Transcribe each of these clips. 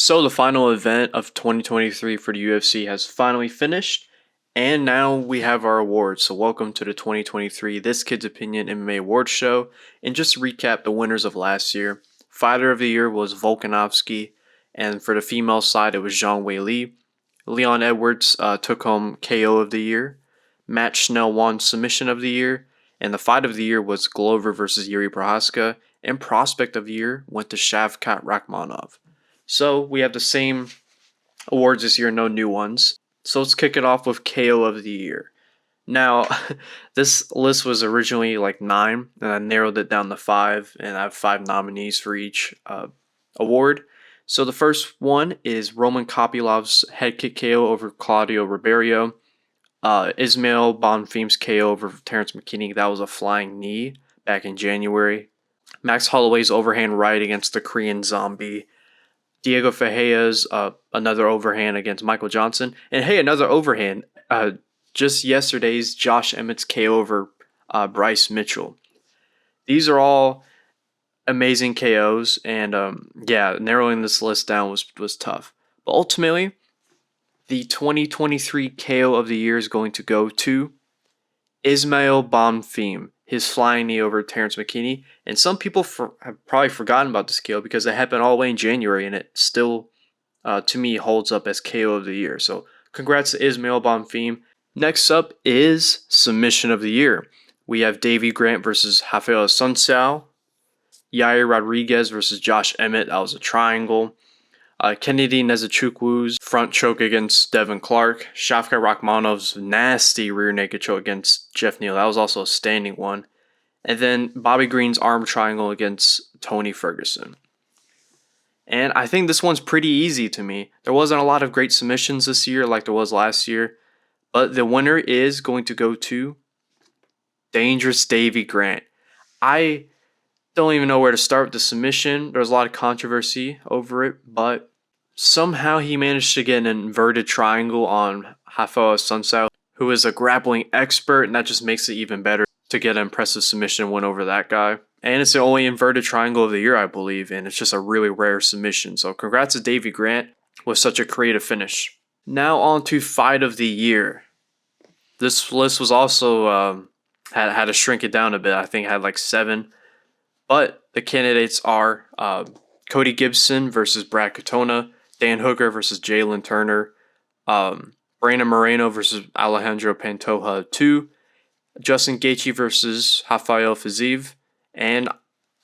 So the final event of 2023 for the UFC has finally finished, and now we have our awards. So welcome to the 2023 This Kid's Opinion MMA Award Show. And just to recap the winners of last year, Fighter of the Year was Volkanovski, and for the female side it was Zhang Weili. Leon Edwards took home KO of the Year. Matt Schnell won Submission of the Year, and the Fight of the Year was Glover versus Yuri Prohaska, and Prospect of the Year went to Shavkat Rakhmonov. So we have the same awards this year, no new ones. So let's kick it off with KO of the Year. Now, this list was originally like 9, and I narrowed it down to 5, and I have 5 nominees for each award. So the first one is Roman Kopylov's head kick KO over Claudio Ribeiro. Ismail Bonfim's KO over Terrence McKinney. That was a flying knee back in January. Max Holloway's overhand right against the Korean Zombie. Diego Ferreira's another overhand against Michael Johnson. And hey, another overhand. Just yesterday's Josh Emmett's KO over Bryce Mitchell. These are all amazing KOs. And narrowing this list down was tough. But ultimately, the 2023 KO of the Year is going to go to Ismail Bonfim, his flying knee over Terrence McKinney. And some people have probably forgotten about this KO because it happened all the way in January, and it still, to me, holds up as KO of the Year. So congrats to Ismail Bonfim. Next up is Submission of the Year. We have Davey Grant versus Rafael Assunção. Yair Rodriguez versus Josh Emmett. That was a triangle. Kennedy Nzechukwu's front choke against Devin Clark. Shavkat Rakhmonov's nasty rear naked choke against Jeff Neal. That was also a standing one. And then Bobby Green's arm triangle against Tony Ferguson. And I think this one's pretty easy to me. There wasn't a lot of great submissions this year like there was last year. But the winner is going to go to Dangerous Davey Grant. I don't even know where to start with the submission. There was a lot of controversy over it, but somehow he managed to get an inverted triangle on Rafael Assunção, who is a grappling expert, and that just makes it even better to get an impressive submission win over that guy. And it's the only inverted triangle of the year, I believe, and it's just a really rare submission. So congrats to Davey Grant with such a creative finish. Now on to Fight of the Year. This list was also had to shrink it down a bit. I think it had like 7. But the candidates are Cody Gibson versus Brad Katona, Dan Hooker versus Jalen Turner, Brandon Moreno versus Alejandro Pantoja 2, Justin Gaethje versus Rafael Fiziev, and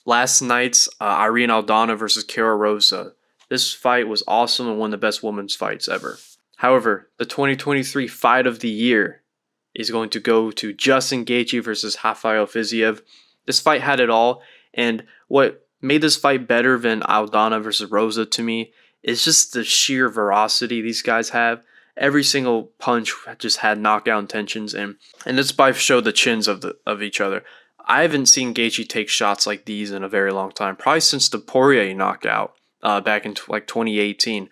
last night's Irene Aldana versus Kara Rosa. This fight was awesome and one of the best women's fights ever. However, the 2023 Fight of the Year is going to go to Justin Gaethje versus Rafael Fiziev. This fight had it all. And what made this fight better than Aldana versus Rosa to me is just the sheer veracity these guys have. Every single punch just had knockout intentions, and this by showed the chins of each other. I haven't seen Gaethje take shots like these in a very long time, probably since the Poirier knockout back in like 2018.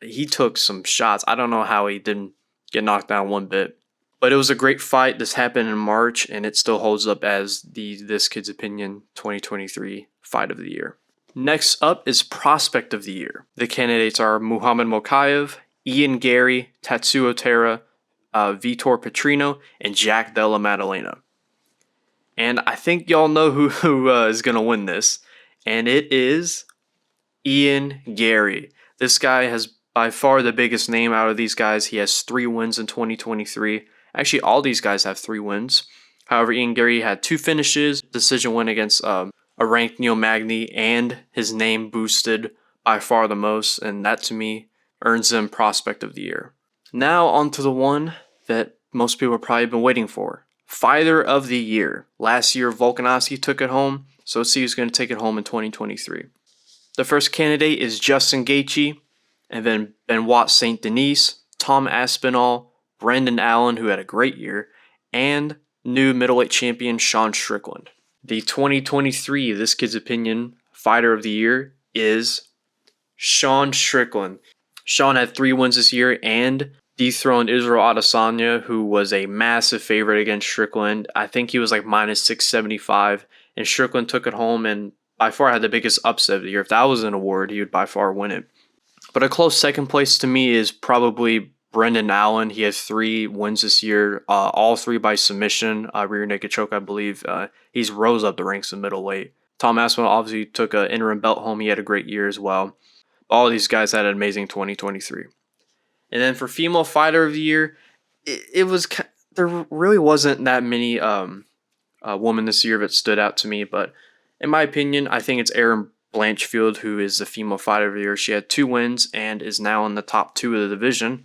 He took some shots. I don't know how he didn't get knocked down one bit. But it was a great fight. This happened in March, and it still holds up as the This Kid's Opinion 2023 Fight of the Year. Next up is Prospect of the Year. The candidates are Muhammad Mokaev, Ian Gary, Tatsuo Terra, Vitor Petrino, and Jack Della Maddalena. And I think y'all know who is going to win this, and it is Ian Gary. This guy has by far the biggest name out of these guys. He has 3 wins in 2023. Actually, all these guys have 3 wins. However, Ian Gary had 2 finishes, decision win against a ranked Neil Magny, and his name boosted by far the most, and that to me earns him Prospect of the Year. Now on to the one that most people have probably been waiting for. Fighter of the Year. Last year, Volkanovski took it home, so let's see who's going to take it home in 2023. The first candidate is Justin Gaethje, and then Benoit Saint Denis, Tom Aspinall, Brendan Allen, who had a great year, and new middleweight champion Sean Strickland. The 2023 This Kid's Opinion Fighter of the Year is Sean Strickland. Sean had 3 wins this year and dethroned Israel Adesanya, who was a massive favorite against Strickland. I think he was like minus 675, and Strickland took it home and by far had the biggest upset of the year. If that was an award, he would by far win it. But a close second place to me is probably Brendan Allen. He has 3 wins this year, all 3 by submission, rear naked choke, I believe. He's rose up the ranks in middleweight. Tom Aspinall obviously took an interim belt home. He had a great year as well. All of these guys had an amazing 2023. And then for female fighter of the year, it was there really wasn't that many women this year that stood out to me, but in my opinion, I think it's Erin Blanchfield who is the female fighter of the year. She had 2 wins and is now in the top 2 of the division.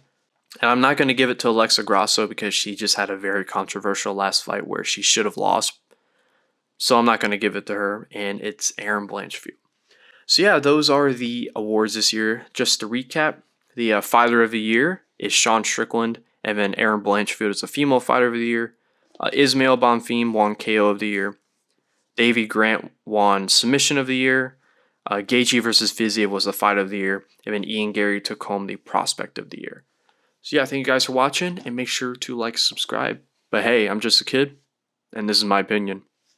And I'm not going to give it to Alexa Grasso because she just had a very controversial last fight where she should have lost. So I'm not going to give it to her, and it's Erin Blanchfield. So yeah, those are the awards this year. Just to recap, the fighter of the year is Sean Strickland, and then Erin Blanchfield is the female fighter of the year. Ismail Bonfim won KO of the year. Davey Grant won submission of the year. Gaethje versus Fiziev was the fight of the year. And then Ian Gary took home the prospect of the year. So yeah, thank you guys for watching, and make sure to like and subscribe. But hey, I'm just a kid, and this is my opinion.